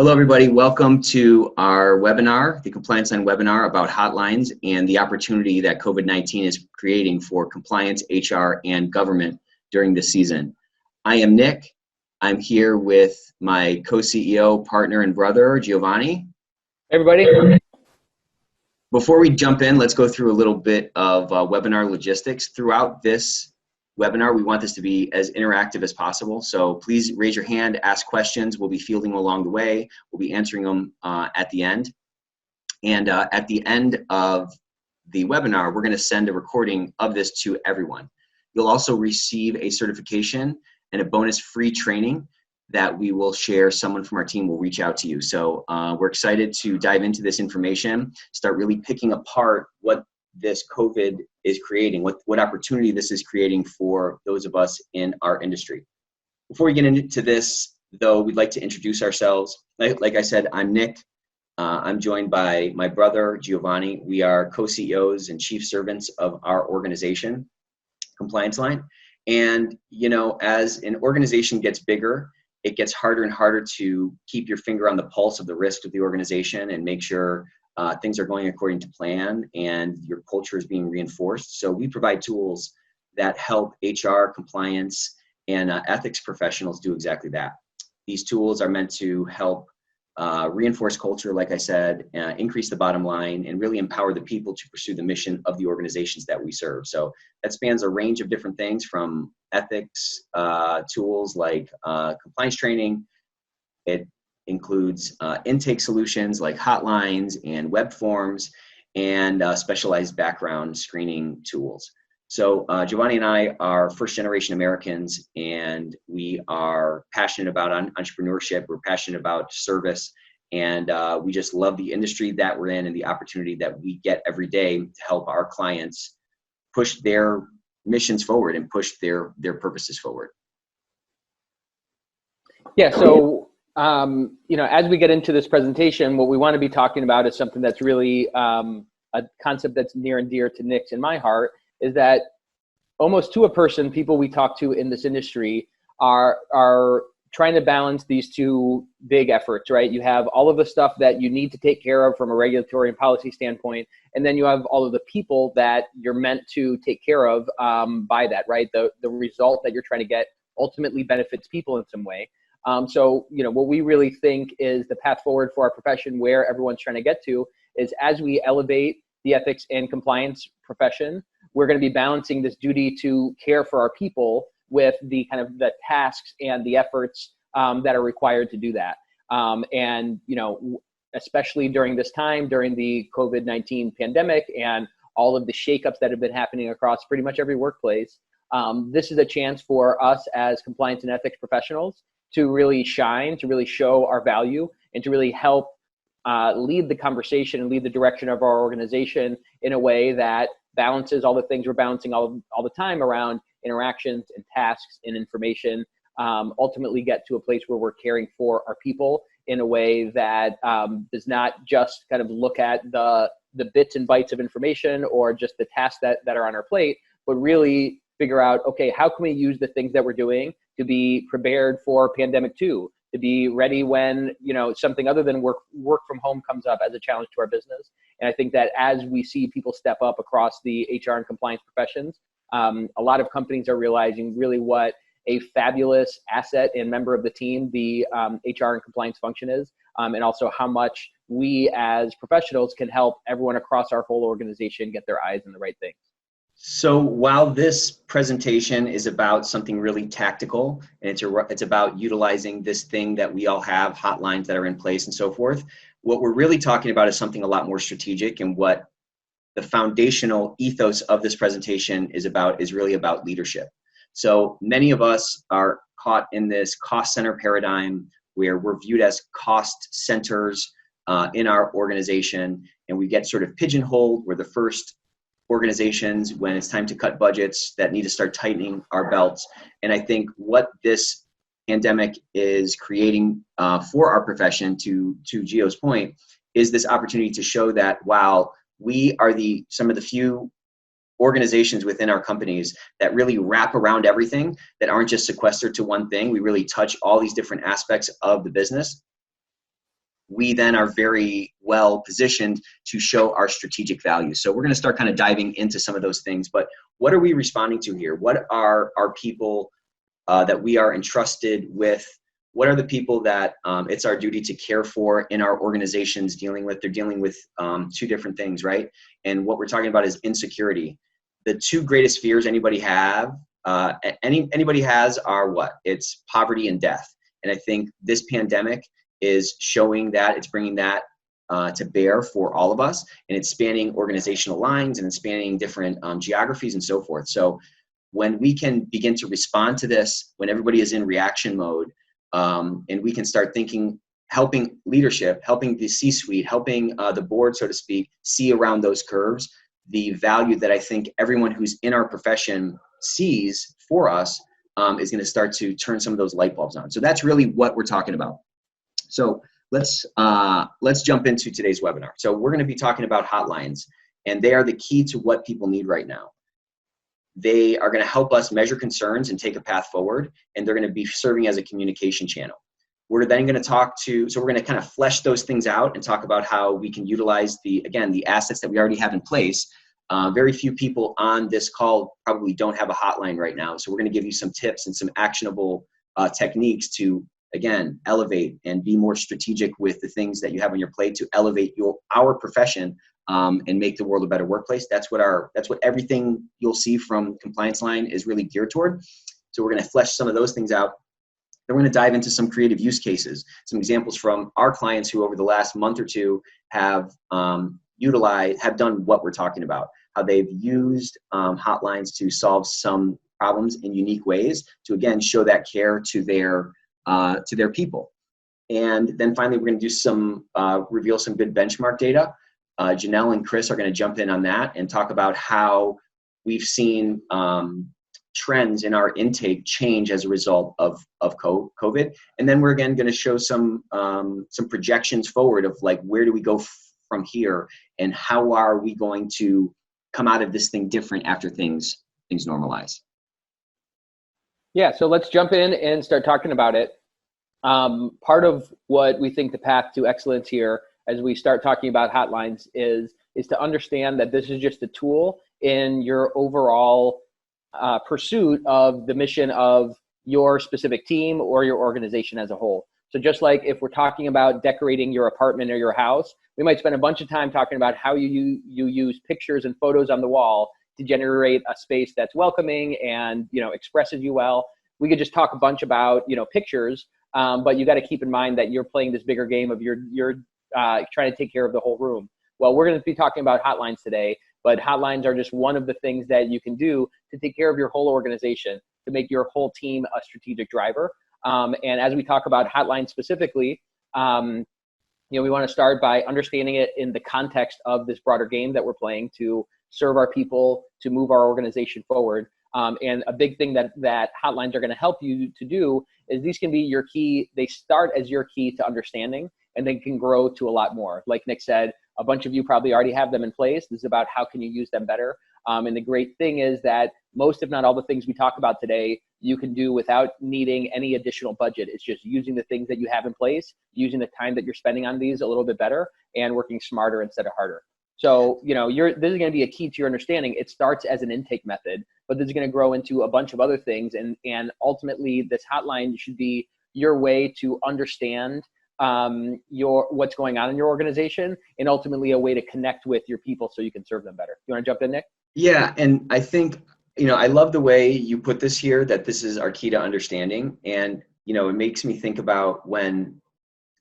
Hello, everybody. Welcome to our webinar, the Compliance Line webinar about hotlines and the opportunity that COVID-19 is creating for compliance, HR, and government during this season. I am Nick. I'm here with my co-CEO, partner, and brother, Giovanni. Hey, everybody. Before we jump in, let's go through a little bit of webinar logistics. Throughout this webinar, we want this to be as interactive as possible. So please raise your hand, ask questions. We'll be fielding them along the way. We'll be answering them at the end. And at the end of the webinar, we're going to send a recording of this to everyone. You'll also receive a certification and a bonus free training that we will share. Someone from our team will reach out to you. So we're excited to dive into this information, start really picking apart what this COVID is creating, what opportunity this is creating for those of us in our industry. Before we get into this, though, we'd like to introduce ourselves. Like I said, I'm Nick. I'm joined by my brother, Giovanni. We are co-CEOs and chief servants of our organization, Compliance Line. And, you know, as an organization gets bigger, it gets harder and harder to keep your finger on the pulse of the risk of the organization and make sure things are going according to plan and your culture is being reinforced. So we provide tools that help HR, compliance, and ethics professionals do exactly that. These tools are meant to help reinforce culture, like I said, increase the bottom line, and really empower the people to pursue the mission of the organizations that we serve. So that spans a range of different things, from ethics tools like compliance training. It includes intake solutions like hotlines and web forms, and specialized background screening tools. So Giovanni and I are first-generation Americans, and we are passionate about entrepreneurship. We're passionate about service, and we just love the industry that we're in and the opportunity that we get every day to help our clients push their missions forward and push their purposes forward. Yeah, so you know, as we get into this presentation, what we want to be talking about is something that's really a concept that's near and dear to Nick's and my heart, is that almost to a person, people we talk to in this industry are trying to balance these two big efforts, right? You have all of the stuff that you need to take care of from a regulatory and policy standpoint, and then you have all of the people that you're meant to take care of by that, right? The result that you're trying to get ultimately benefits people in some way. So, you know, what we really think is the path forward for our profession, where everyone's trying to get to, is as we elevate the ethics and compliance profession, we're going to be balancing this duty to care for our people with the kind of the tasks and the efforts that are required to do that. And, you know, especially during this time, during the COVID-19 pandemic and all of the shakeups that have been happening across pretty much every workplace, this is a chance for us as compliance and ethics professionals to really shine, to really show our value, and to really help lead the conversation and lead the direction of our organization in a way that balances all the things we're balancing all the time around interactions and tasks and information, ultimately get to a place where we're caring for our people in a way that does not just kind of look at the bits and bytes of information or just the tasks that are on our plate, but really figure out, okay, how can we use the things that we're doing to be prepared for pandemic 2, to be ready when, you know, something other than work from home comes up as a challenge to our business. And I think that as we see people step up across the HR and compliance professions, a lot of companies are realizing really what a fabulous asset and member of the team the HR and compliance function is, and also how much we as professionals can help everyone across our whole organization get their eyes on the right things. So while this presentation is about something really tactical, and it's about utilizing this thing that we all have, hotlines that are in place and so forth, what we're really talking about is something a lot more strategic, and what the foundational ethos of this presentation is about is really about leadership. So many of us are caught in this cost center paradigm where we're viewed as cost centers in our organization, and we get sort of pigeonholed. We're the first organizations when it's time to cut budgets that need to start tightening our belts. And I think what this pandemic is creating for our profession, to Gio's point, is this opportunity to show that while we are some of the few organizations within our companies that really wrap around everything, that aren't just sequestered to one thing, we really touch all these different aspects of the business. we then are very well positioned to show our strategic value. So we're going to start kind of diving into some of those things. But what are we responding to here? What are our people that we are entrusted with? What are the people that it's our duty to care for in our organizations dealing with? They're dealing with two different things, right? And what we're talking about is insecurity. The two greatest fears anybody has are what? It's poverty and death. And I think this pandemic is showing that, it's bringing that to bear for all of us, and it's spanning organizational lines and it's spanning different geographies and so forth. So when we can begin to respond to this, when everybody is in reaction mode, and we can start thinking, helping leadership, helping the C-suite, helping the board, so to speak, see around those curves, the value that I think everyone who's in our profession sees for us is going to start to turn some of those light bulbs on. So that's really what we're talking about. So let's jump into today's webinar. So we're going to be talking about hotlines, and they are the key to what people need right now. They are going to help us measure concerns and take a path forward, and they're going to be serving as a communication channel. We're then going to so we're going to kind of flesh those things out and talk about how we can utilize the assets that we already have in place. Very few people on this call probably don't have a hotline right now. So we're going to give you some tips and some actionable techniques to, again, elevate and be more strategic with the things that you have on your plate to elevate our profession and make the world a better workplace. That's what everything you'll see from Compliance Line is really geared toward. So we're going to flesh some of those things out. Then we're going to dive into some creative use cases, some examples from our clients who over the last month or two have done what we're talking about, how they've used hotlines to solve some problems in unique ways to, again, show that care to their people. And then finally, we're going to reveal some good benchmark data. Janelle and Chris are going to jump in on that and talk about how we've seen trends in our intake change as a result of COVID. And then we're again going to show some projections forward of like, where do we go from here, and how are we going to come out of this thing different after things normalize. Yeah, so let's jump in and start talking about it. Part of what we think the path to excellence here, as we start talking about hotlines, is to understand that this is just a tool in your overall pursuit of the mission of your specific team or your organization as a whole. So just like if we're talking about decorating your apartment or your house, we might spend a bunch of time talking about how you use pictures and photos on the wall to generate a space that's welcoming and expresses you well. We could just talk a bunch about pictures, but you got to keep in mind that you're playing this bigger game of you're trying to take care of the whole room. Well, we're going to be talking about hotlines today, but hotlines are just one of the things that you can do to take care of your whole organization, to make your whole team a strategic driver. And as we talk about hotlines specifically, we want to start by understanding it in the context of this broader game that we're playing to serve our people, to move our organization forward. And a big thing that hotlines are going to help you to do is these can be your key. They start as your key to understanding, and then can grow to a lot more. Like Nick said, a bunch of you probably already have them in place. This is about how can you use them better. And the great thing is that most, if not all, the things we talk about today, you can do without needing any additional budget. It's just using the things that you have in place, using the time that you're spending on these a little bit better, and working smarter instead of harder. So, this is going to be a key to your understanding. It starts as an intake method, but this is going to grow into a bunch of other things. And ultimately, this hotline should be your way to understand what's going on in your organization, and ultimately a way to connect with your people so you can serve them better. You want to jump in, Nick? Yeah, and I think, I love the way you put this here, that this is our key to understanding. And, it makes me think about when,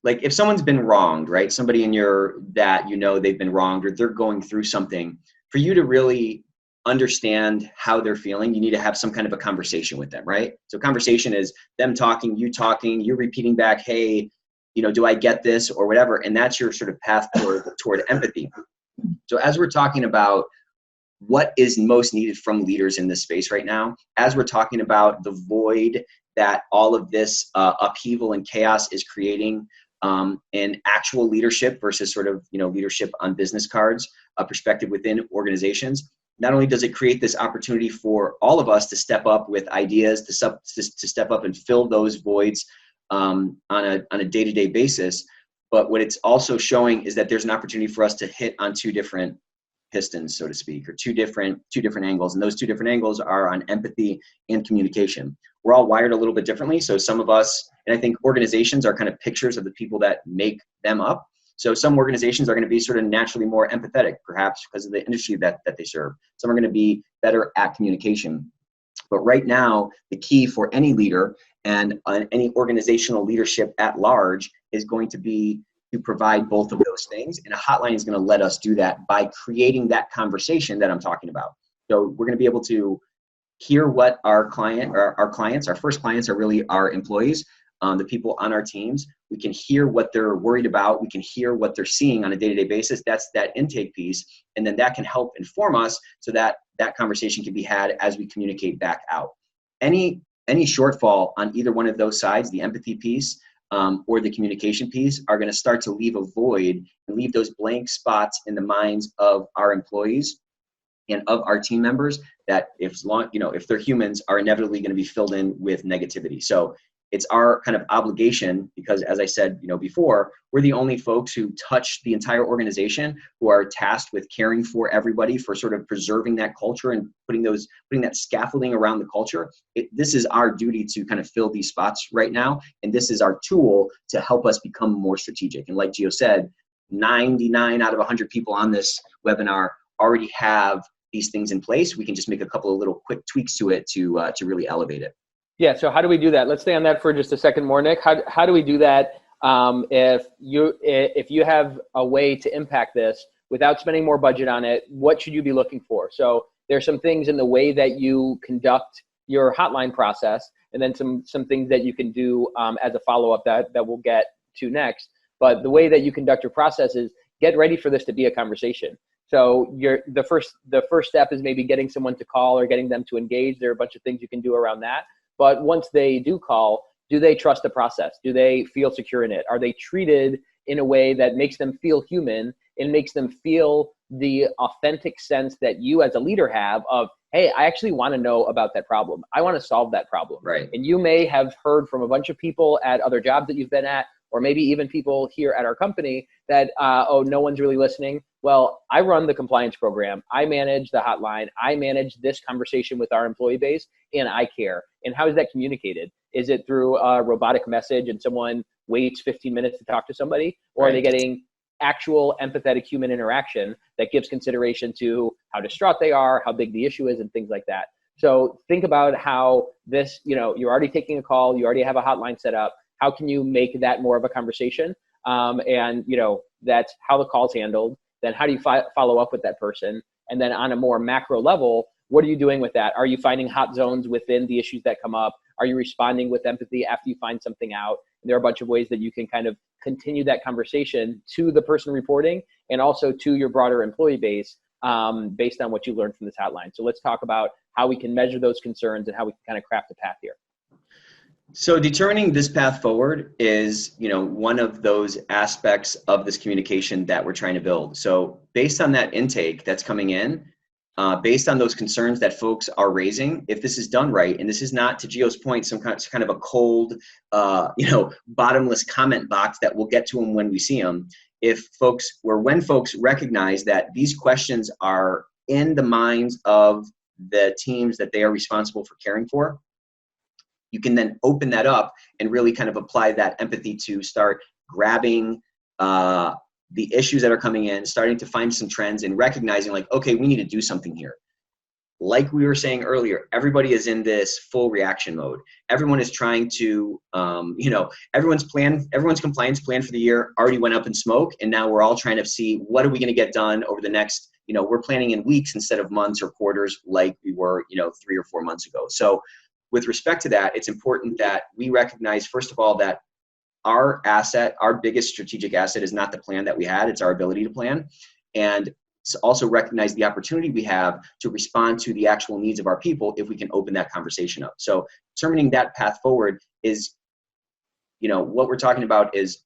like, if someone's been wronged, right? Somebody in they've been wronged, or they're going through something, for you to really understand how they're feeling, you need to have some kind of a conversation with them, right? So conversation is them talking, you repeating back, hey, do I get this or whatever? And that's your sort of path toward empathy. So as we're talking about what is most needed from leaders in this space right now, as we're talking about the void that all of this upheaval and chaos is creating in actual leadership versus sort of, leadership on business cards, a perspective within organizations, not only does it create this opportunity for all of us to step up with ideas, to step up and fill those voids on a day-to-day basis, But what it's also showing is that there's an opportunity for us to hit on two different pistons, so to speak, or two different angles. And those two different angles are on empathy and communication. We're all wired a little bit differently. So some of us, and I think organizations are kind of pictures of the people that make them up. So some organizations are going to be sort of naturally more empathetic, perhaps because of the industry that they serve. Some are going to be better at communication. But right now, the key for any leader and any organizational leadership at large is going to be to provide both of those things. And a hotline is going to let us do that by creating that conversation that I'm talking about. So we're going to be able to hear what our first clients are really our employees, the people on our teams. We can hear what they're worried about. We can hear what they're seeing on a day-to-day basis. That's that intake piece. And then that can help inform us so that that conversation can be had as we communicate back out. Any shortfall on either one of those sides, the empathy piece or the communication piece, are going to start to leave a void and leave those blank spots in the minds of our employees and of our team members that if they're humans, are inevitably going to be filled in with negativity. So it's our kind of obligation, because as I said, before, we're the only folks who touch the entire organization, who are tasked with caring for everybody, for sort of preserving that culture and putting that scaffolding around the culture. This is our duty to kind of fill these spots right now. And this is our tool to help us become more strategic. And like Gio said, 99 out of 100 people on this webinar already have these things in place. We can just make a couple of little quick tweaks to it to really elevate it. Yeah, so how do we do that? Let's stay on that for just a second more, Nick. How do we do that if you have a way to impact this without spending more budget on it? What should you be looking for? So there's some things in the way that you conduct your hotline process, and then some things that you can do as a follow-up that we'll get to next. But the way that you conduct your process is get ready for this to be a conversation. So the first step is maybe getting someone to call or getting them to engage. There are a bunch of things you can do around that. But once they do call, do they trust the process? Do they feel secure in it? Are they treated in a way that makes them feel human and makes them feel the authentic sense that you as a leader have of, hey, I actually want to know about that problem. I want to solve that problem. Right. And you may have heard from a bunch of people at other jobs that you've been at, or maybe even people here at our company that, oh, no one's really listening. Well, I run the compliance program. I manage the hotline. I manage this conversation with our employee base, and I care. And how is that communicated? Is it through a robotic message and someone waits 15 minutes to talk to somebody? Or Are they getting actual empathetic human interaction that gives consideration to how distraught they are, how big the issue is, and things like that? So think about how this, you're already taking a call, you already have a hotline set up. How can you make that more of a conversation? And that's how the call's handled. Then how do you follow up with that person? And then on a more macro level, what are you doing with that? Are you finding hot zones within the issues that come up? Are you responding with empathy after you find something out? And there are a bunch of ways that you can kind of continue that conversation to the person reporting and also to your broader employee base based on what you learned from this hotline. So let's talk about how we can measure those concerns and how we can kind of craft a path here. So determining this path forward is, one of those aspects of this communication that we're trying to build. So based on that intake that's coming in, based on those concerns that folks are raising, if this is done right, and this is not, to Gio's point, some kind of a cold, bottomless comment box that we'll get to them when we see them. When folks recognize that these questions are in the minds of the teams that they are responsible for caring for, you can then open that up and really kind of apply that empathy to start grabbing the issues that are coming in, starting to find some trends and recognizing like, okay, we need to do something here. Like we were saying earlier, everybody is in this full reaction mode. Everyone is trying to, everyone's compliance plan for the year already went up in smoke. And now we're all trying to see what are we going to get done over the next, we're planning in weeks instead of months or quarters like we were, 3 or 4 months ago. So with respect to that, it's important that we recognize, first of all, that our biggest strategic asset is not the plan that we had, it's our ability to plan. And also recognize the opportunity we have to respond to the actual needs of our people if we can open that conversation up. So determining that path forward is, what we're talking about is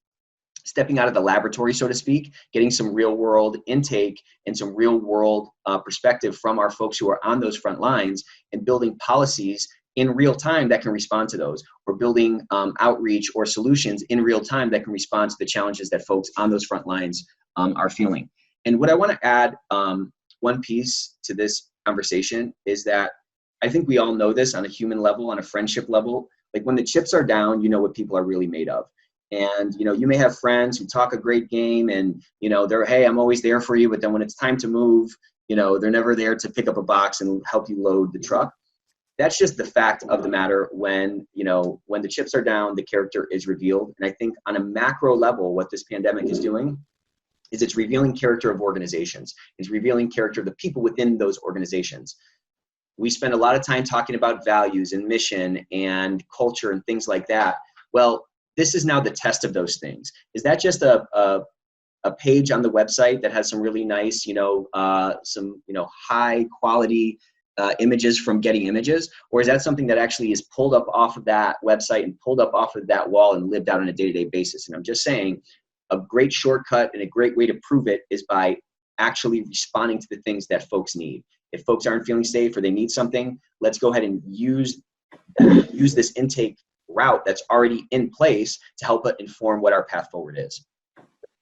stepping out of the laboratory, so to speak, getting some real world intake and some real world perspective from our folks who are on those front lines and building policies in real time that can respond to those. We're building outreach or solutions in real time that can respond to the challenges that folks on those front lines are feeling. And what I want to add, one piece to this conversation is that I think we all know this on a human level, on a friendship level. Like when the chips are down, you know what people are really made of. And, you know, you may have friends who talk a great game and, you know, they're, hey, I'm always there for you. But then when it's time to move, you know, they're never there to pick up a box and help you load the truck. That's just the fact of the matter. When, you know, when the chips are down, the character is revealed. And I think on a macro level, what this pandemic is doing is it's revealing character of organizations. It's revealing character of the people within those organizations. We spend a lot of time talking about values and mission and culture and things like that. Well, this is now the test of those things. Is that just a page on the website that has some really nice, you know, some, you know, high quality images from Getty Images? Or is that something that actually is pulled up off of that website and pulled up off of that wall and lived out on a day-to-day basis? And I'm just saying, a great shortcut and a great way to prove it is by actually responding to the things that folks need. If folks aren't feeling safe or they need something, let's go ahead and use this intake route that's already in place to help inform what our path forward is.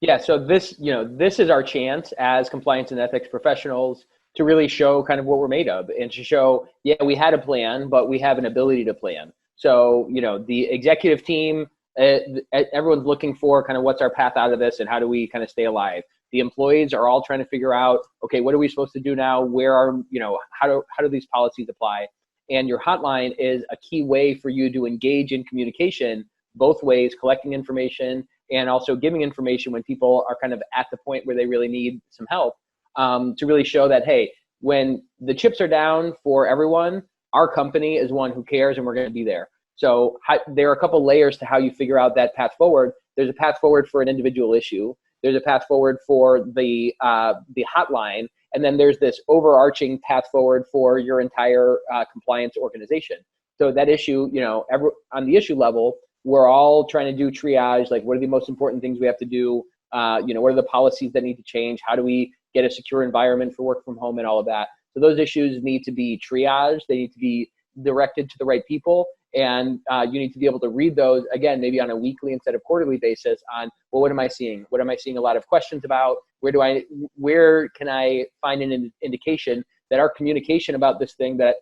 Yeah, so this, you know, this is our chance as compliance and ethics professionals to really show kind of what we're made of and to show, yeah, we had a plan, but we have an ability to plan. So, you know, the executive team, everyone's looking for kind of what's our path out of this and how do we kind of stay alive. The employees are all trying to figure out, okay, what are we supposed to do now? Where are, you know, how do these policies apply? And your hotline is a key way for you to engage in communication both ways, collecting information and also giving information when people are kind of at the point where they really need some help, to really show that, hey, when the chips are down for everyone, our company is one who cares and we're going to be there. So there are a couple layers to how you figure out that path forward. There's a path forward for an individual issue. There's a path forward for the hotline. And then there's this overarching path forward for your entire compliance organization. So that issue, you know, on the issue level, we're all trying to do triage, like what are the most important things we have to do? You know, what are the policies that need to change? How do we get a secure environment for work from home and all of that? So those issues need to be triaged. They need to be directed to the right people. And you need to be able to read those, again, maybe on a weekly instead of quarterly basis on, well, what am I seeing? What am I seeing a lot of questions about? Where can I find an indication that our communication about this thing that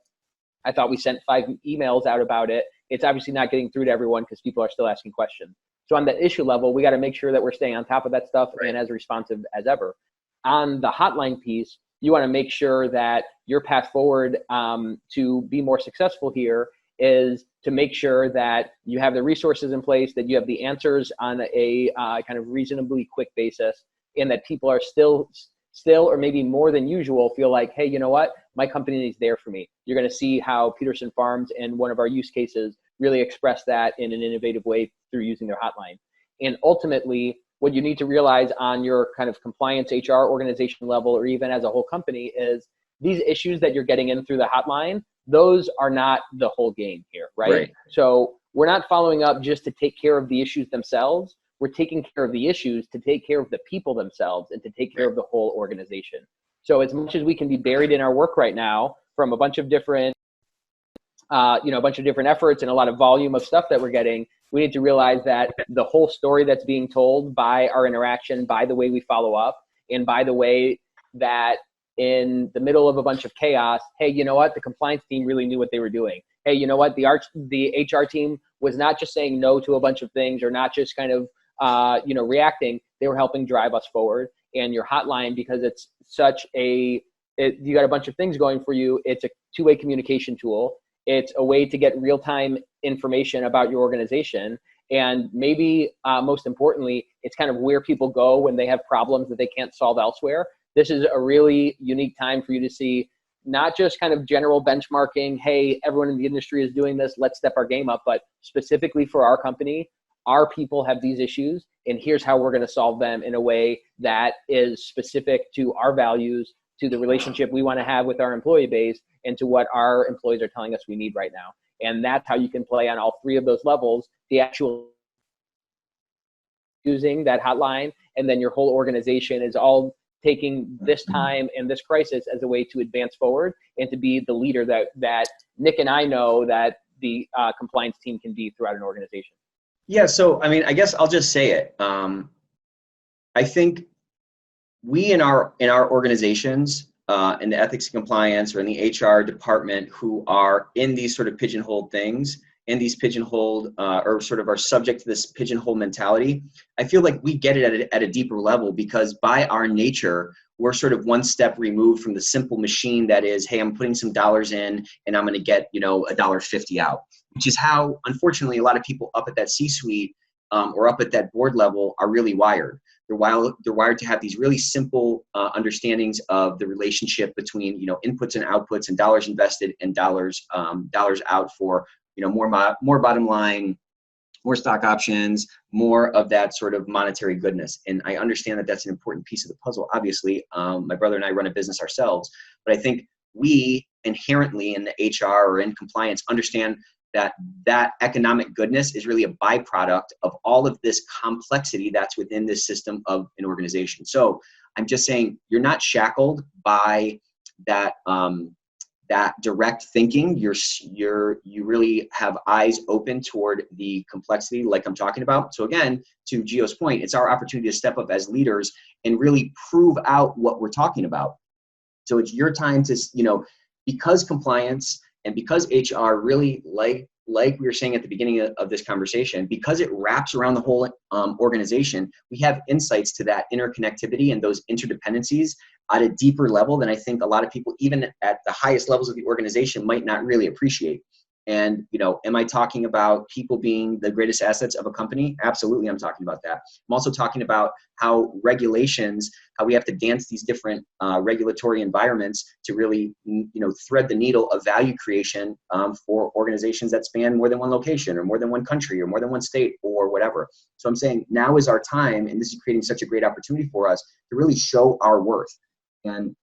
I thought we sent 5 emails out about it, it's obviously not getting through to everyone because people are still asking questions. So on the issue level, we got to make sure that we're staying on top of that stuff and as responsive as ever. On the hotline piece, you want to make sure that your path forward to be more successful here is to make sure that you have the resources in place, that you have the answers on a kind of reasonably quick basis, and that people are still, or maybe more than usual, feel like, hey, you know what? My company is there for me. You're going to see how Peterson Farms and one of our use cases really express that in an innovative way through using their hotline. And ultimately, what you need to realize on your kind of compliance HR organization level, or even as a whole company, is these issues that you're getting in through the hotline, those are not the whole game here, right? So we're not following up just to take care of the issues themselves. We're taking care of the issues to take care of the people themselves and to take care of the whole organization. So as much as we can be buried in our work right now from a bunch of different, a bunch of different efforts and a lot of volume of stuff that we're getting, we need to realize that the whole story that's being told by our interaction, by the way we follow up, and by the way that in the middle of a bunch of chaos, hey, you know what? The compliance team really knew what they were doing. Hey, you know what? The HR team was not just saying no to a bunch of things or not just kind of, reacting. They were helping drive us forward. And your hotline, because it's you got a bunch of things going for you. It's a two-way communication tool. It's a way to get real-time information about your organization. And maybe most importantly, it's kind of where people go when they have problems that they can't solve elsewhere. This is a really unique time for you to see not just kind of general benchmarking, hey, everyone in the industry is doing this, let's step our game up, but specifically for our company, our people have these issues, and here's how we're going to solve them in a way that is specific to our values, to the relationship we want to have with our employee base, and to what our employees are telling us we need right now. And that's how you can play on all 3 of those levels, the actual using that hotline, and then your whole organization is all taking this time and this crisis as a way to advance forward and to be the leader that Nick and I know that the compliance team can be throughout an organization? Yeah, so I mean, I guess I'll just say it. I think we in our organizations, in the ethics and compliance or in the HR department, who are in these sort of pigeonholed things, in these pigeonholed or sort of are subject to this pigeonhole mentality, I feel like we get it at a deeper level, because by our nature, we're sort of one step removed from the simple machine that is, hey, I'm putting some dollars in and I'm going to get, $1.50 out, which is how, unfortunately, a lot of people up at that C-suite or up at that board level are really wired. They're wired to have these really simple understandings of the relationship between, inputs and outputs, and dollars invested and dollars out for, more bottom line, more stock options, more of that sort of monetary goodness. And I understand that that's an important piece of the puzzle. Obviously, my brother and I run a business ourselves, but I think we inherently in the HR or in compliance understand that economic goodness is really a byproduct of all of this complexity that's within this system of an organization. So I'm just saying, you're not shackled by that that direct thinking. You really have eyes open toward the complexity, like I'm talking about. So again, to Gio's point, it's our opportunity to step up as leaders and really prove out what we're talking about. So it's your time to, because compliance and because HR really, like we were saying at the beginning of this conversation, because it wraps around the whole organization, we have insights to that interconnectivity and those interdependencies at a deeper level than I think a lot of people, even at the highest levels of the organization, might not really appreciate. And, am I talking about people being the greatest assets of a company? Absolutely, I'm talking about that. I'm also talking about how regulations, how we have to dance these different regulatory environments to really, thread the needle of value creation for organizations that span more than one location or more than one country or more than one state or whatever. So I'm saying now is our time, and this is creating such a great opportunity for us to really show our worth. And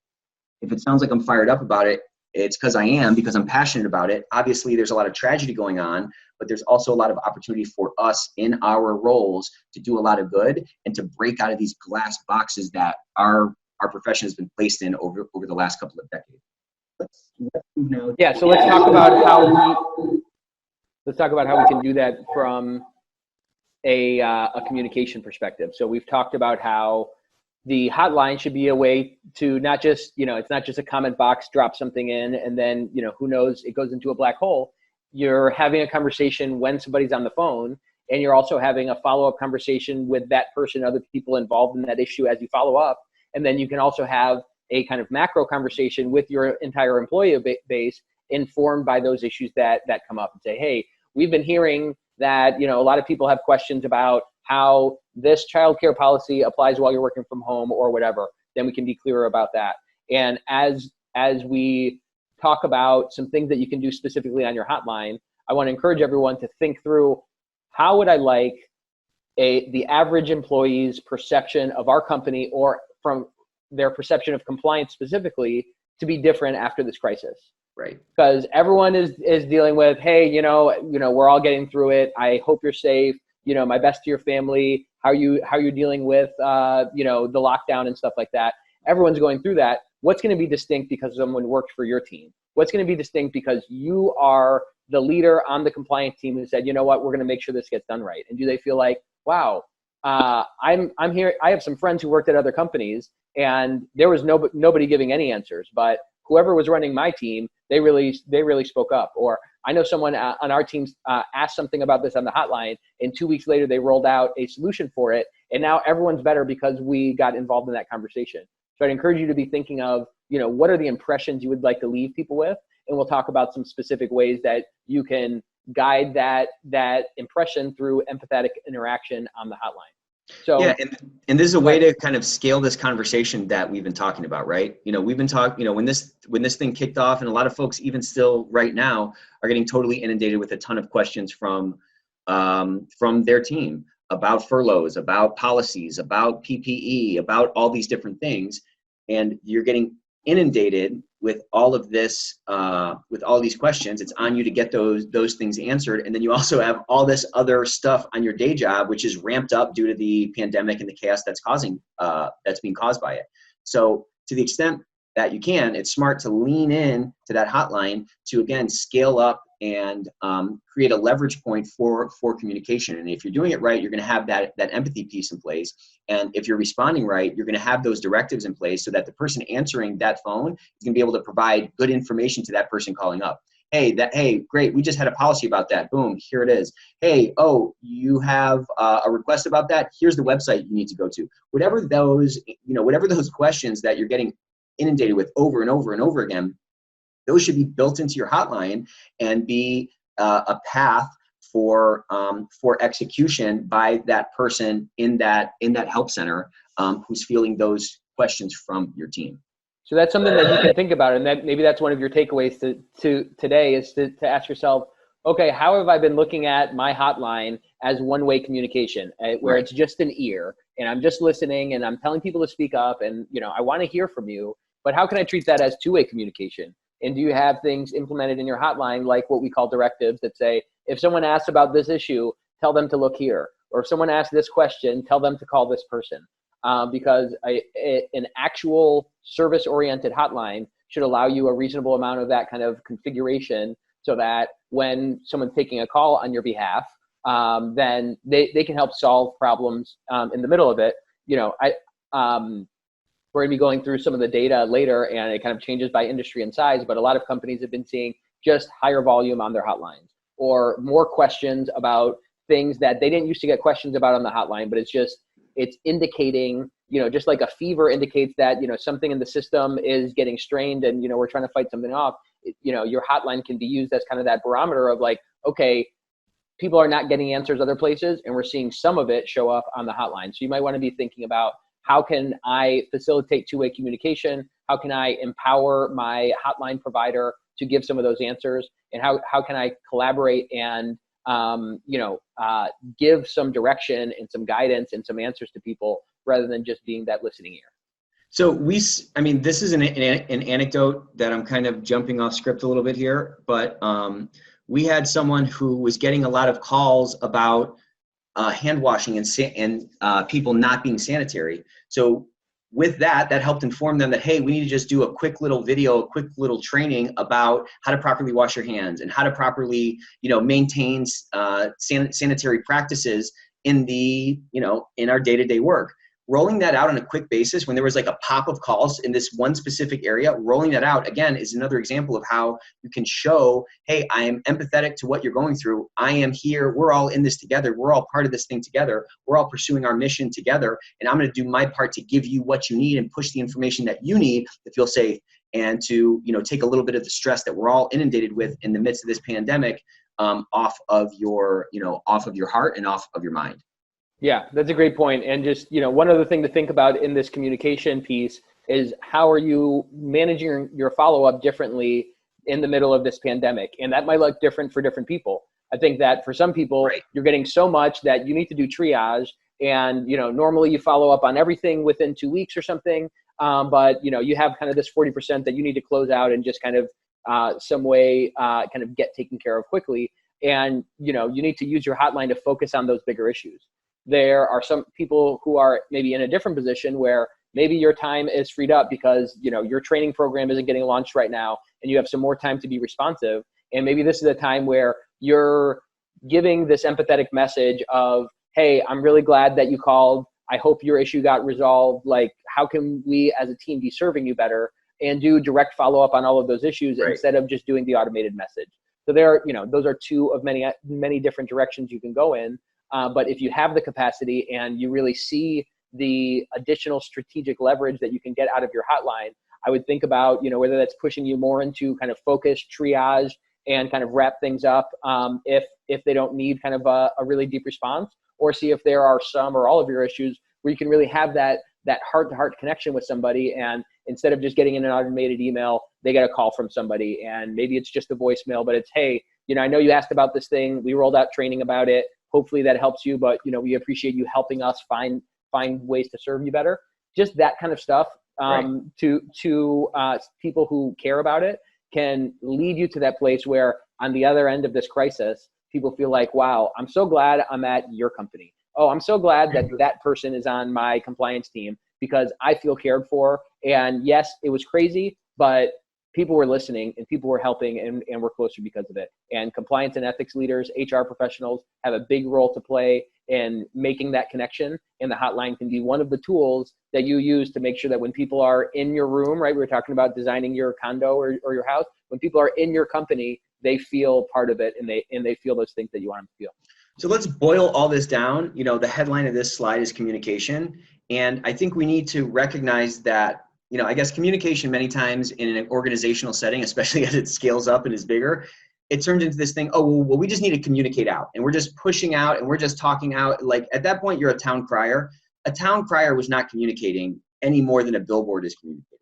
if it sounds like I'm fired up about it, it's because I am, because I'm passionate about it. Obviously, there's a lot of tragedy going on, but there's also a lot of opportunity for us in our roles to do a lot of good and to break out of these glass boxes that our profession has been placed in over the last couple of decades. Let's move now. Yeah, so let's talk about how we can do that from a communication perspective. So we've talked about how the hotline should be a way to not just, it's not just a comment box, drop something in, and then, who knows, it goes into a black hole. You're having a conversation when somebody's on the phone, and you're also having a follow-up conversation with that person, other people involved in that issue as you follow up. And then you can also have a kind of macro conversation with your entire employee base, informed by those issues that come up, and say, hey, we've been hearing that, a lot of people have questions about how this childcare policy applies while you're working from home or whatever. Then we can be clearer about that. And as we talk about some things that you can do specifically on your hotline, I want to encourage everyone to think through, how would I like the average employee's perception of our company, or from their perception of compliance specifically, to be different after this crisis? Right. Because everyone is dealing with, hey, we're all getting through it. I hope you're safe. My best to your family. How you're dealing with, the lockdown and stuff like that. Everyone's going through that. What's going to be distinct because someone worked for your team? What's going to be distinct because you are the leader on the compliance team who said, you know what, we're going to make sure this gets done right? And do they feel like, wow, I'm here. I have some friends who worked at other companies, and there was nobody giving any answers, but whoever was running my team, they really spoke up. Or I know someone on our team asked something about this on the hotline, and 2 weeks later they rolled out a solution for it, and now everyone's better because we got involved in that conversation. So I'd encourage you to be thinking of, what are the impressions you would like to leave people with, and we'll talk about some specific ways that you can guide that impression through empathetic interaction on the hotline. So yeah, and this is a way to kind of scale this conversation that we've been talking about, right? We've been talking, when this thing kicked off, and a lot of folks even still right now are getting totally inundated with a ton of questions from their team about furloughs, about policies, about PPE, about all these different things, and you're getting inundated with all of this, with all these questions. It's on you to get those things answered. And then you also have all this other stuff on your day job, which is ramped up due to the pandemic and the chaos that's being caused by it. So to the extent that you can, it's smart to lean in to that hotline to, again, scale up and create a leverage point for communication. And if you're doing it right, you're going to have that empathy piece in place. And if you're responding right, you're going to have those directives in place so that the person answering that phone is going to be able to provide good information to that person calling up. Hey, great, we just had a policy about that. Boom, here it is. Hey, oh, you have a request about that? Here's the website you need to go to. Whatever those questions that you're getting inundated with over and over and over again, those should be built into your hotline and be a path for execution by that person in that help center who's fielding those questions from your team. So that's something that you can think about, and that maybe that's one of your takeaways to today is to ask yourself, okay, how have I been looking at my hotline as one-way communication, where Right. it's just an ear and I'm just listening and I'm telling people to speak up and I want to hear from you, but how can I treat that as two-way communication? And do you have things implemented in your hotline like what we call directives that say, if someone asks about this issue, tell them to look here, or if someone asks this question, tell them to call this person. Because an actual service-oriented hotline should allow you a reasonable amount of that kind of configuration so that when someone's taking a call on your behalf, then they can help solve problems in the middle of it. We're going to be going through some of the data later, and it kind of changes by industry and size, but a lot of companies have been seeing just higher volume on their hotlines or more questions about things that they didn't used to get questions about on the hotline, but it's indicating, just like a fever indicates that, something in the system is getting strained and, we're trying to fight something off. Your hotline can be used as kind of that barometer of like, okay, people are not getting answers other places, and we're seeing some of it show up on the hotline. So you might want to be thinking about, how can I facilitate two-way communication? How can I empower my hotline provider to give some of those answers? And how can I collaborate and give some direction and some guidance and some answers to people rather than just being that listening ear? So this is an anecdote that I'm kind of jumping off script a little bit here, but we had someone who was getting a lot of calls about hand washing and people not being sanitary. So with that helped inform them that, hey, we need to just do a quick little video, a quick little training about how to properly wash your hands and how to properly, maintain sanitary practices in our day-to-day work. Rolling that out on a quick basis when there was like a pop of calls in this one specific area, rolling that out again is another example of how you can show, hey, I am empathetic to what you're going through. I am here. We're all in this together. We're all part of this thing together. We're all pursuing our mission together. And I'm going to do my part to give you what you need and push the information that you need to feel safe and to, take a little bit of the stress that we're all inundated with in the midst of this pandemic off of your heart and off of your mind. Yeah, that's a great point. And just, one other thing to think about in this communication piece is how are you managing your follow-up differently in the middle of this pandemic? And that might look different for different people. I think that for some people, Right. You're getting so much that you need to do triage. And, normally you follow up on everything within 2 weeks or something. But, you have kind of this 40% that you need to close out and just kind of some way kind of get taken care of quickly. And, you need to use your hotline to focus on those bigger issues. There are some people who are maybe in a different position where maybe your time is freed up because, your training program isn't getting launched right now and you have some more time to be responsive. And maybe this is a time where you're giving this empathetic message of, hey, I'm really glad that you called. I hope your issue got resolved. Like, how can we as a team be serving you better and do direct follow-up on all of those issues Right. instead of just doing the automated message? So those are two of many, many different directions you can go in. But if you have the capacity and you really see the additional strategic leverage that you can get out of your hotline, I would think about, whether that's pushing you more into kind of focus, triage, and kind of wrap things up if they don't need kind of a really deep response, or see if there are some or all of your issues where you can really have that heart-to-heart connection with somebody. And instead of just getting in an automated email, they get a call from somebody. And maybe it's just a voicemail, but it's, hey, I know you asked about this thing. We rolled out training about it. Hopefully that helps you, but we appreciate you helping us find ways to serve you better. Just that kind of stuff to people who care about it can lead you to that place where on the other end of this crisis, people feel like, wow, I'm so glad I'm at your company. Oh, I'm so glad that person is on my compliance team because I feel cared for. And yes, it was crazy, but people were listening and people were helping, and we're closer because of it. And compliance and ethics leaders, HR professionals have a big role to play in making that connection. And the hotline can be one of the tools that you use to make sure that when people are in your room, right? We were talking about designing your condo or your house. When people are in your company, they feel part of it, and they feel those things that you want them to feel. So let's boil all this down. You know, the headline of this slide is communication. And I think we need to recognize that, you know, I guess communication many times in an organizational setting, especially as it scales up and is bigger, it turns into this thing, oh, well, we just need to communicate out. And we're just pushing out and we're just talking out. Like at that point, you're a town crier. A town crier was not communicating any more than a billboard is communicating.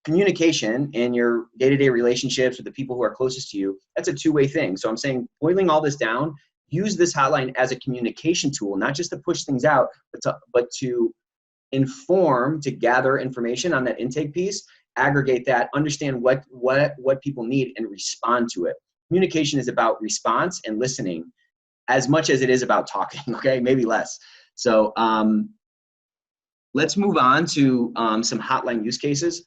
Communication in your day-to-day relationships with the people who are closest to you, that's a two-way thing. So I'm saying, boiling all this down, use this hotline as a communication tool, not just to push things out, but to inform, to gather information on that intake piece, aggregate that, understand what people need, and respond to it. Communication is about response and listening as much as it is about talking, okay? Maybe less. So let's move on to some hotline use cases.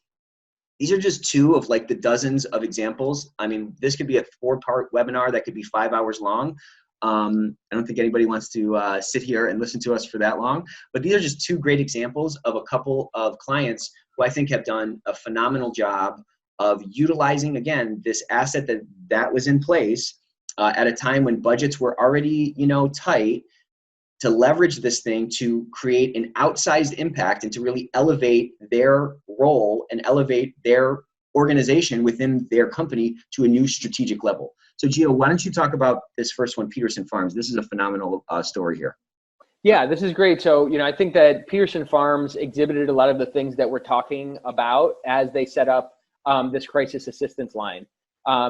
These are just two of like the dozens of examples. I mean, this could be a 4-part webinar that could be 5 hours long. I don't think anybody wants to sit here and listen to us for that long, but these are just two great examples of a couple of clients who I think have done a phenomenal job of utilizing, again, this asset that was in place at a time when budgets were already, you know, tight, to leverage this thing to create an outsized impact and to really elevate their role and elevate their organization within their company to a new strategic level. So Gio, why don't you talk about this first one, Peterson Farms? This is a phenomenal story here. Yeah, this is great. So, you know, I think that Peterson Farms exhibited a lot of the things that we're talking about as they set up this crisis assistance line.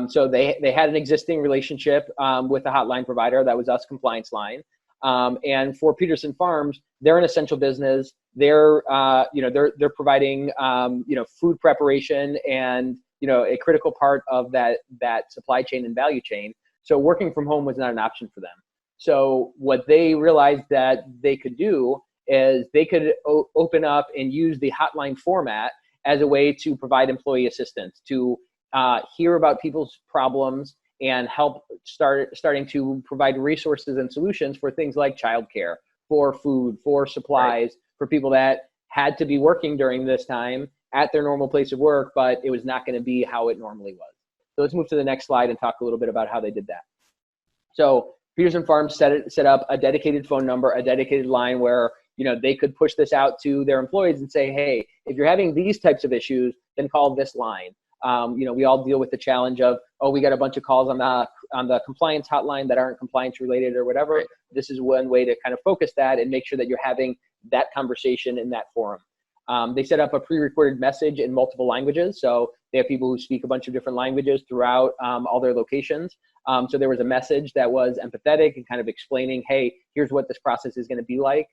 So they had an existing relationship with a hotline provider, that was us, Compliance Line. And for Peterson Farms, they're an essential business. They're providing food preparation and a critical part of that supply chain and value chain. So working from home was not an option for them. So what they realized that they could do is they could open up and use the hotline format as a way to provide employee assistance, to hear about people's problems and help starting to provide resources and solutions for things like childcare, for food, for supplies, right, for people that had to be working during this time at their normal place of work, but it was not going to be how it normally was. So let's move to the next slide and talk a little bit about how they did that. So Peterson Farms set up a dedicated phone number, a dedicated line where they could push this out to their employees and say, hey, if you're having these types of issues, then call this line. We all deal with the challenge of, oh, we got a bunch of calls on the compliance hotline that aren't compliance related or whatever. Right. This is one way to kind of focus that and make sure that you're having that conversation in that forum. They set up a pre-recorded message in multiple languages. So they have people who speak a bunch of different languages throughout all their locations. So there was a message that was empathetic and kind of explaining, hey, here's what this process is going to be like,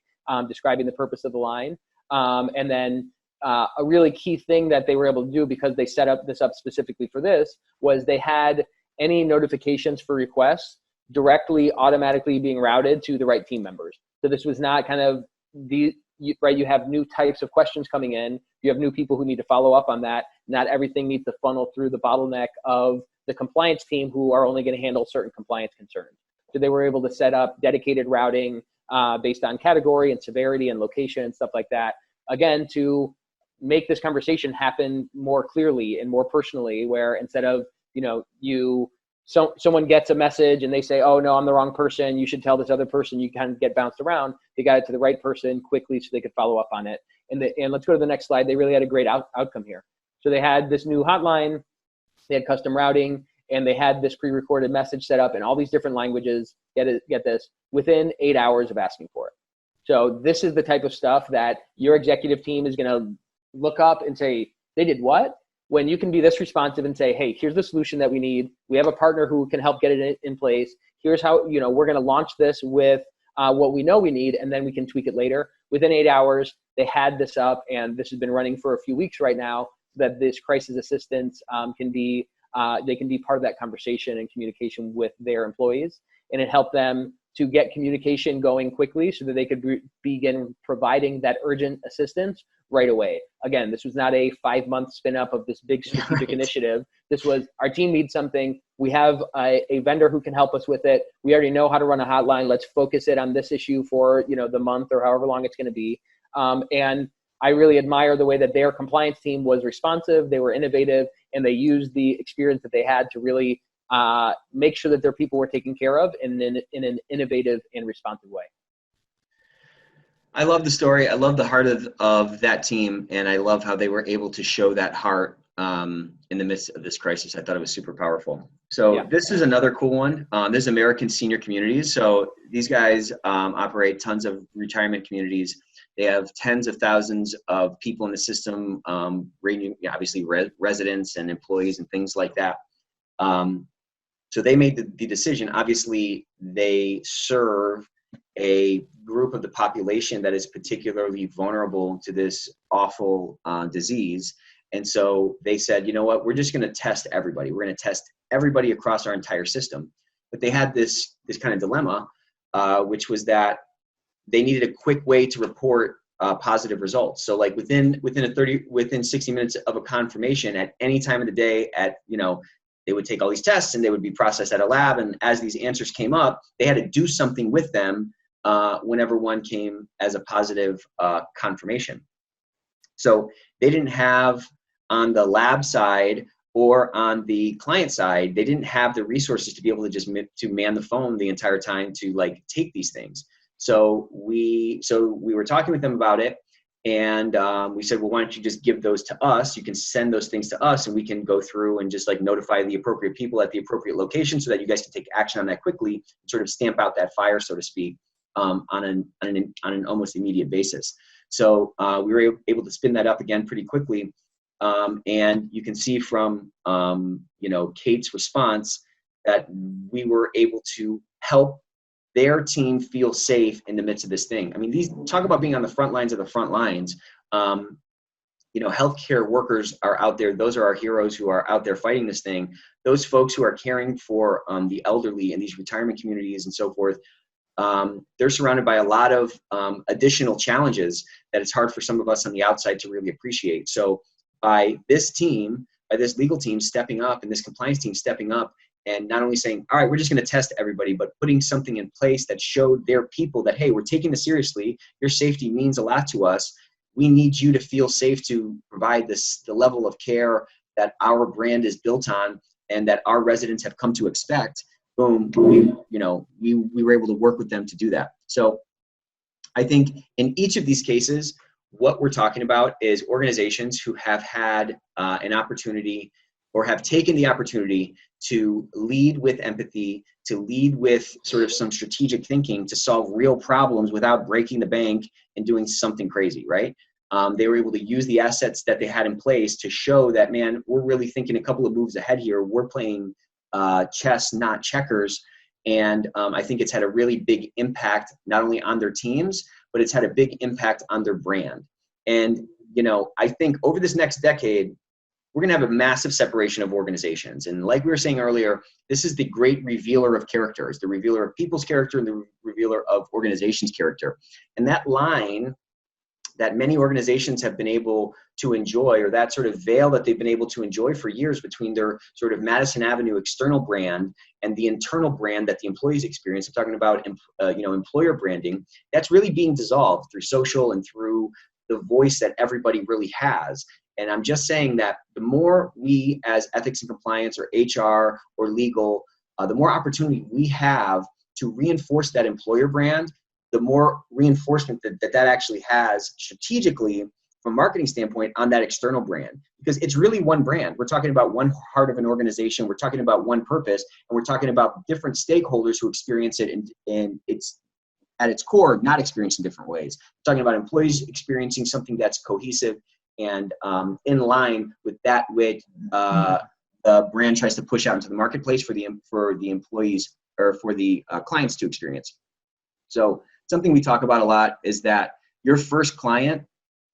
describing the purpose of the line. And then a really key thing that they were able to do, because they set up this up specifically for this, was they had any notifications for requests directly automatically being routed to the right team members. So this was not kind of you have new types of questions coming in. You have new people who need to follow up on that. Not everything needs to funnel through the bottleneck of the compliance team, who are only going to handle certain compliance concerns. So they were able to set up dedicated routing based on category and severity and location and stuff like that. Again, to make this conversation happen more clearly and more personally, where instead of, someone gets a message and they say, oh no, I'm the wrong person, you should tell this other person, you kind of get bounced around. They got it to the right person quickly so they could follow up on it. And let's go to the next slide. They really had a great outcome here. So they had this new hotline, they had custom routing, and they had this pre-recorded message set up in all these different languages, get this, within 8 hours of asking for it. So this is the type of stuff that your executive team is going to look up and say, they did what? When you can be this responsive and say, hey, here's the solution that we need. We have a partner who can help get it in place. Here's how, we're going to launch this with what we know we need, and then we can tweak it later. Within 8 hours, they had this up, and this has been running for a few weeks right now, so that this crisis assistance can be part of that conversation and communication with their employees. And it helped them to get communication going quickly so that they could begin providing that urgent assistance right away. Again, this was not a 5-month spin up of this big strategic initiative. This was, our team needs something. We have a vendor who can help us with it. We already know how to run a hotline. Let's focus it on this issue for, the month or however long it's going to be. And I really admire the way that their compliance team was responsive. They were innovative, and they used the experience that they had to really make sure that their people were taken care of in an innovative and responsive way. I love the story. I love the heart of that team, and I love how they were able to show that heart in the midst of this crisis. I thought it was super powerful. So This is another cool one. This is American Senior Communities. So these guys operate tons of retirement communities. They have tens of thousands of people in the system, ranging, obviously, residents and employees and things like that. So they made the decision. Obviously, they serve a group of the population that is particularly vulnerable to this awful disease. And so they said, you know what, we're just going to test everybody. We're going to test everybody across our entire system. But they had this kind of dilemma, which was that they needed a quick way to report positive results. So like within 60 minutes of a confirmation at any time of the day they would take all these tests and they would be processed at a lab. And as these answers came up, they had to do something with them whenever one came as a positive confirmation. So they didn't have, on the lab side or on the client side, they didn't have the resources to be able to just to man the phone the entire time to like take these things. So we were talking with them about it. And we said, well, why don't you just give those to us? You can send those things to us and we can go through and just like notify the appropriate people at the appropriate location so that you guys can take action on that quickly and sort of stamp out that fire, so to speak, on an almost immediate basis. So we were able to spin that up again pretty quickly. And you can see from, Kate's response that we were able to help their team feel safe in the midst of this thing. I mean, these talk about being on the front lines of the front lines. Healthcare workers are out there. Those are our heroes who are out there fighting this thing. Those folks who are caring for the elderly in these retirement communities and so forth, they're surrounded by a lot of additional challenges that it's hard for some of us on the outside to really appreciate. So by this legal team stepping up and this compliance team stepping up, and not only saying, all right, we're just going to test everybody, but putting something in place that showed their people that, hey, we're taking this seriously. Your safety means a lot to us. We need you to feel safe to provide the level of care that our brand is built on and that our residents have come to expect. Boom, we were able to work with them to do that. So I think in each of these cases, what we're talking about is organizations who have had an opportunity or have taken the opportunity to lead with empathy, to lead with sort of some strategic thinking to solve real problems without breaking the bank and doing something crazy, right? They were able to use the assets that they had in place to show that, man, we're really thinking a couple of moves ahead here. We're playing chess, not checkers. And I think it's had a really big impact, not only on their teams, but it's had a big impact on their brand. And, I think over this next decade, we're going to have a massive separation of organizations. And like we were saying earlier, this is the great revealer of characters, the revealer of people's character and the revealer of organizations' character. And that line that many organizations have been able to enjoy, or that sort of veil that they've been able to enjoy for years between their sort of Madison Avenue external brand and the internal brand that the employees experience. I'm talking about, employer branding. That's really being dissolved through social and through the voice that everybody really has. And I'm just saying that the more we as ethics and compliance or HR or legal, the more opportunity we have to reinforce that employer brand, the more reinforcement that actually has strategically from a marketing standpoint on that external brand. Because it's really one brand. We're talking about one heart of an organization. We're talking about one purpose. And we're talking about different stakeholders who experience it in its at its core, not experienced in different ways. We're talking about employees experiencing something that's cohesive and in line with that which the brand tries to push out into the marketplace for the employees or for the clients to experience. So something we talk about a lot is that your first client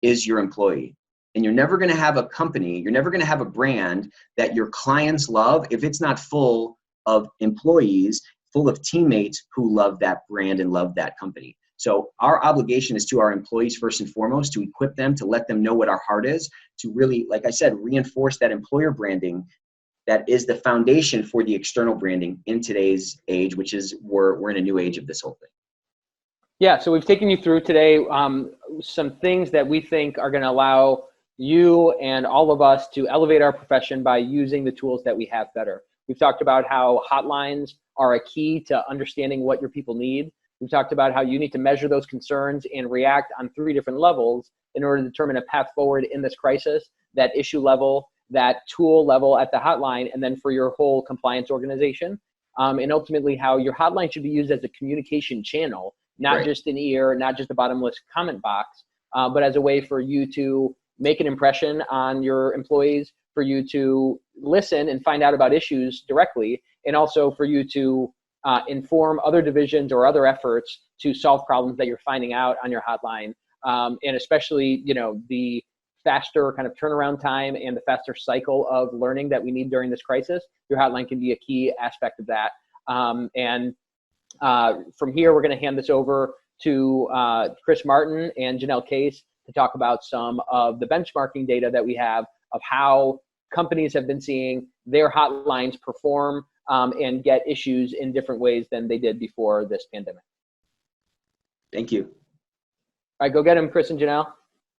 is your employee. And you're never going to have a company, you're never going to have a brand that your clients love if it's not full of employees, full of teammates who love that brand and love that company. So our obligation is to our employees first and foremost, to equip them, to let them know what our heart is, to really, like I said, reinforce that employer branding that is the foundation for the external branding in today's age, which is we're in a new age of this whole thing. Yeah, so we've taken you through today some things that we think are going to allow you and all of us to elevate our profession by using the tools that we have better. We've talked about how hotlines are a key to understanding what your people need. We've talked about how you need to measure those concerns and react on 3 different levels in order to determine a path forward in this crisis: that issue level, that tool level at the hotline, and then for your whole compliance organization. And ultimately how your hotline should be used as a communication channel, not just an ear, not just a bottomless comment box, but as a way for you to make an impression on your employees, for you to listen and find out about issues directly, and also for you to inform other divisions or other efforts to solve problems that you're finding out on your hotline. And especially, the faster kind of turnaround time and the faster cycle of learning that we need during this crisis, your hotline can be a key aspect of that. From here, we're going to hand this over to Chris Martin and Janelle Case to talk about some of the benchmarking data that we have of how companies have been seeing their hotlines perform and get issues in different ways than they did before this pandemic. Thank you. All right, go get him, Chris and Janelle.